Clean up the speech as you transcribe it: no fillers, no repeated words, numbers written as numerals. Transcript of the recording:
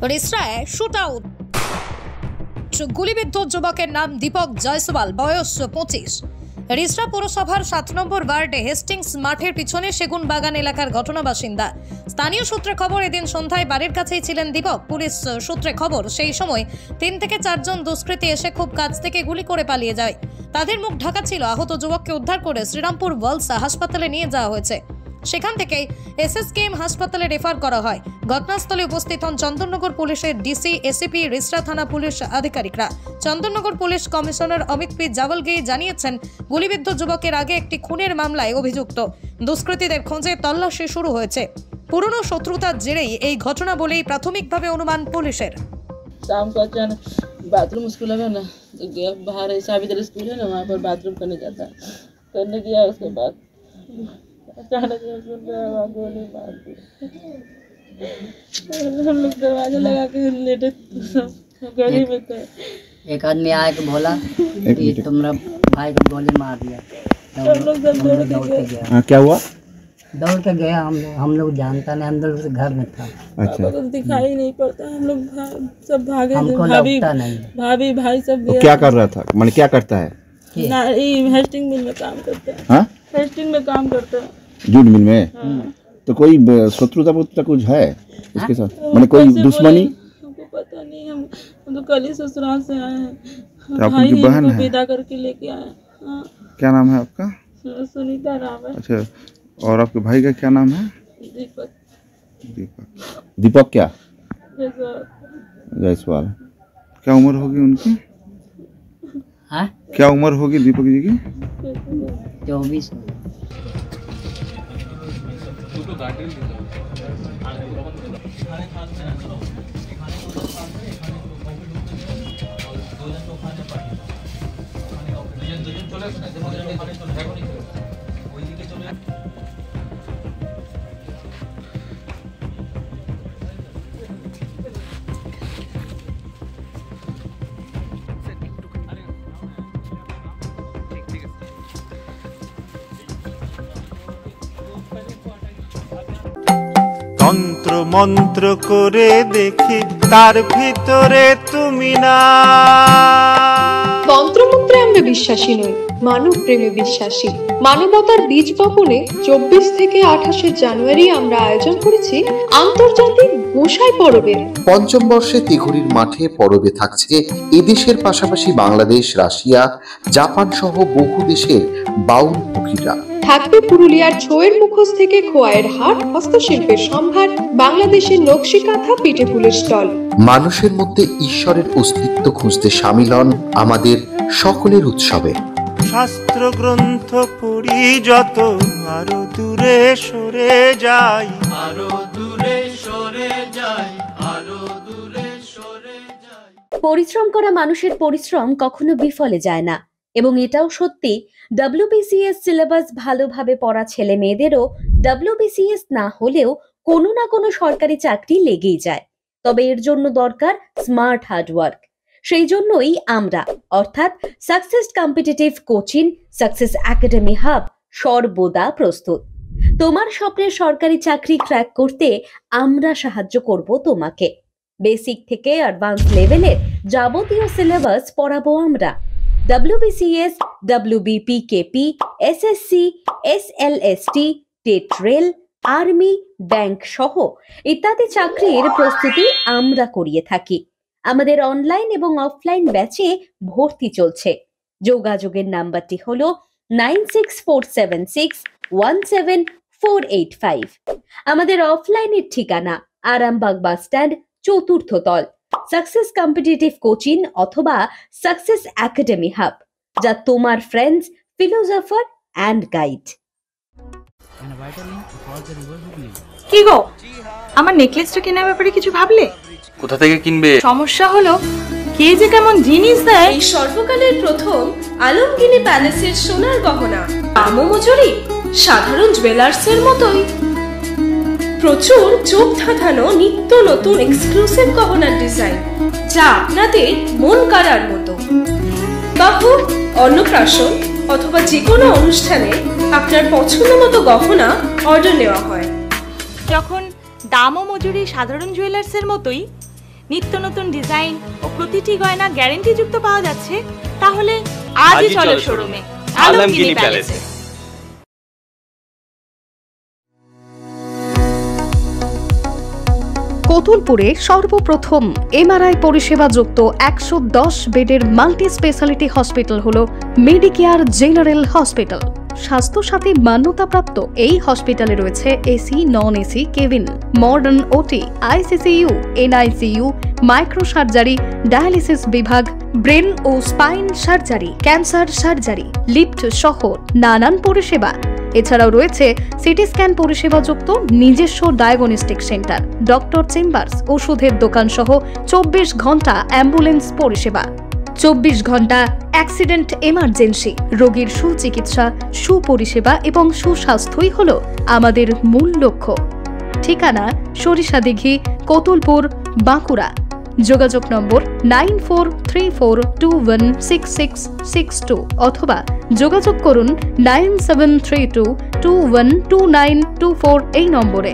রিসরায় shoot out, গুলিবিদ্ধ যুবকের নাম দীপক জয়সওয়াল, বয়স 25। রিসরা পৌরসভার 7 নম্বর ওয়ার্ডে হেস্টিংস মাঠের পিছনে সেগুন বাগান এলাকার ঘটনা বাসিন্দা। স্থানীয় সূত্রে খবর, এদিন সন্ধ্যায় বাড়ির কাছেই ছিলেন দীপক। পুলিশ সূত্রে খবর, সেই সময় 3 থেকে 4 জন দুষ্কৃতী এসে খুব কাছ থেকে গুলি করে পালিয়ে যায়। তাদের মুখ ঢাকা ছিল। আহত যুবককে উদ্ধার করে শ্রীরামপুর ওয়ালসা হাসপাতালে নিয়ে যাওয়া হয়েছে। সেখান থেকে এসএসকেএম হাসপাতালে রেফার করা হয়। ঘটনাস্থলে উপস্থিত হন চন্দননগর পুলিশের ডিসি, এসিপি, রিসরা থানা পুলিশ আধিকারিকরা। Chandannagar police commissioner Amit P Jawalgi জানিয়েছেন, গুলিবিদ্ধ যুবকের আগে একটি খুনের মামলায় অভিযুক্ত। দুষ্কৃতীদের খোঁজে তল্লাশি শুরু হয়েছে। পুরনো শত্রুতার জেরেই এই ঘটনা বলেই প্রাথমিকভাবে অনুমান পুলিশের। शाम को अचानक बाथरूम स्कूल है ना, बाहर सावित्री स्कूल है ना, वहाँ पर बाथरूम करने जाता है। करने गया, उसके बाद अचानक गोली मार दी। हम लोग दरवाजा लगा के लेटे गली में थे। एक आदमी आया के बोला कि तुम्हारा भाई को गोली मार दिया। हम लोग सब दौड़ के गए। क्या हुआ? दौड़ के गया। हम लोग जानता नहीं, अंदर से घर में था। अच्छा, कुछ दिखाई नहीं पड़ता। हम लोग सब भागे। हमको लगता नहीं। भाभी भाई सब क्या कर रहा था? माने क्या करता है? हेस्टिंग मिल में काम करता है। हाँ, हेस्टिंग में काम करता है, जूट मिल में। हाँ। तो कोई शत्रुता कुछ है इसके साथ? माने कोई दुश्मनी? हमको पता नहीं। हम तो कल ही ससुराल से आए हैं। तो आपकी बहन है? विदा करके लेके आए। हाँ। क्या नाम है आपका? सुनीता नाम है। अच्छा, और आपके भाई का क्या नाम है? दीपक। दीपक। दीपक क्या? जायसवाल। क्या उम्र होगी उनकी? हाँ? क्या उम्र होगी दीपक जी की? 24। তন্ত্র মন্ত্র করে দেখি তার ভিতরে তুমি না। তন্ত্রমন্ত্রে আমরা বিশ্বাসী নই, মানব প্রেমে বিশ্বাসী। মানবতার বীজ বপনে 24 থেকে 28 জানুয়ারি আমরা আয়োজন করেছি আন্তর্জাতিক গোসাই পরবের। পঞ্চম বর্ষে তিঘুরির মাঠে পরবে থাকছে এদেশের পাশাপাশি বাংলাদেশ, রাশিয়া, জাপান সহ বহু দেশের বাউল পুকিরা। থাকবে পুরুলিয়ার ছোয়ের মুখোশ থেকে খোয়াইয়ের হাট, হস্তশিল্পের সম্ভার, বাংলাদেশের নকশি কাঁথা, পিঠে ফুলের স্টল। মানুষের মধ্যে ঈশ্বরের অস্তিত্ব খুঁজতে সামিল হন আমাদের সকলের উৎসবে। শাস্ত্র গ্রন্থ পড়ি যত, আরো দূরে সরে যাই, আরো দূরে সরে যাই, আরো দূরে সরে যাই। পরিশ্রম করা মানুষের পরিশ্রম কখনো বিফলে যায় না, এবং এটাও সত্যি WBCS সিলেবাস ভালোভাবে পড়া ছেলে মেয়েদেরও WBCS না হলেও কোনো না কোনো সরকারি চাকরি লেগেই যায়। তবে এর জন্য দরকার স্মার্ট হার্ডওয়ার্ক। সেই জন্যই আমরা অর্থাৎ success competitive coaching, success academy hub সর্বদা প্রস্তুত। তোমার স্বপ্নের সরকারি চাকরি ক্র্যাক করতে আমরা সাহায্য করব তোমাকে। বেসিক থেকে অ্যাডভান্স লেভেলের যাবতীয় সিলেবাস পড়াবো আমরা। WBCS, WBPKP, SSC, SLST, TET rail, army, bank সহ ইত্যাদি চাকরির প্রস্তুতি আমরা করিয়ে থাকি। আমাদের অনলাইন এবং অফলাইন ব্যাচে ভর্তি চলছে। যোগাযোগের নাম্বারটি হলো 9647617485। আমাদের অফলাইনের ঠিকানা আরামবাগ বাস স্ট্যান্ড, 4র্থ তল, সাকসেস কম্পিটিটিভ কোচিং অথবা সাকসেস একাডেমি হাব, যা তোমার ফ্রেন্ডস, ফিলোসফার অ্যান্ড গাইড। কি গো, আমার নেকলেসটা কেনার ব্যাপারে কিছু ভাবলে? কোথা থেকে কিনবে? সমস্যা হলো কে যে কেমন জিনিস দেয়। এই সর্বকালের প্রথম আলমগিনি প্যালেসের সোনার গহনা, দামও মজুরি সাধারণ জুয়েলার্সের মতোই। প্রচুর চোখ ধাঁধানো নিত্য নতুন এক্সক্লুসিভ গহনার ডিজাইন, যা আপনাদের মন কাড়ার মতো। বাহু, অন্নপ্রাশন অথবা যে কোনো অনুষ্ঠানে আপনার পছন্দ মতো গহনা অর্ডার নেওয়া হয়। যখন দাম ও মজুরি সাধারণ জুয়েলার্সের মতোই, নিত্য নতুন ডিজাইন ও প্রতিটি গয়না গ্যারান্টিযুক্ত পাওয়া যাচ্ছে, তাহলে আজই চলো শোরুমে আলমগিনি প্যালেসে। কতুলপুরে সর্বপ্রথম এমআরআই পরিষেবা যুক্ত 110 বেডের মাল্টি স্পেশালিটি হসপিটাল হলো মেডিকেয়ার জেনারেল হসপিটাল। স্বাস্থ্যসাথী মান্যতাপ্রাপ্ত এই হসপিটালে রয়েছে AC, non AC cabin, modern OT, ICCU, NICU, micro surgery, dialysis বিভাগ, ব্রেন ও spine surgery, cancer surgery, lift সহ নানান পরিষেবা। এছাড়াও রয়েছে সিটি স্ক্যান পরিষেবা যুক্ত নিজস্ব ডায়াগনস্টিক সেন্টার, ডক্টর চেম্বার্স, ওষুধের দোকান সহ 24 ঘন্টা অ্যাম্বুলেন্স পরিষেবা। 24 ঘন্টা অ্যাক্সিডেন্ট এমার্জেন্সি, রোগীর সুচিকিৎসা, সুপরিষেবা এবং সুস্বাস্থ্যই হল আমাদের মূল লক্ষ্য। ঠিকানা সরিষাদিঘি, কতুলপুর, বাঁকুড়া। যোগাযোগ নম্বর 9434216662 অথবা যোগাযোগ করুন 9732212924 এই নম্বরে।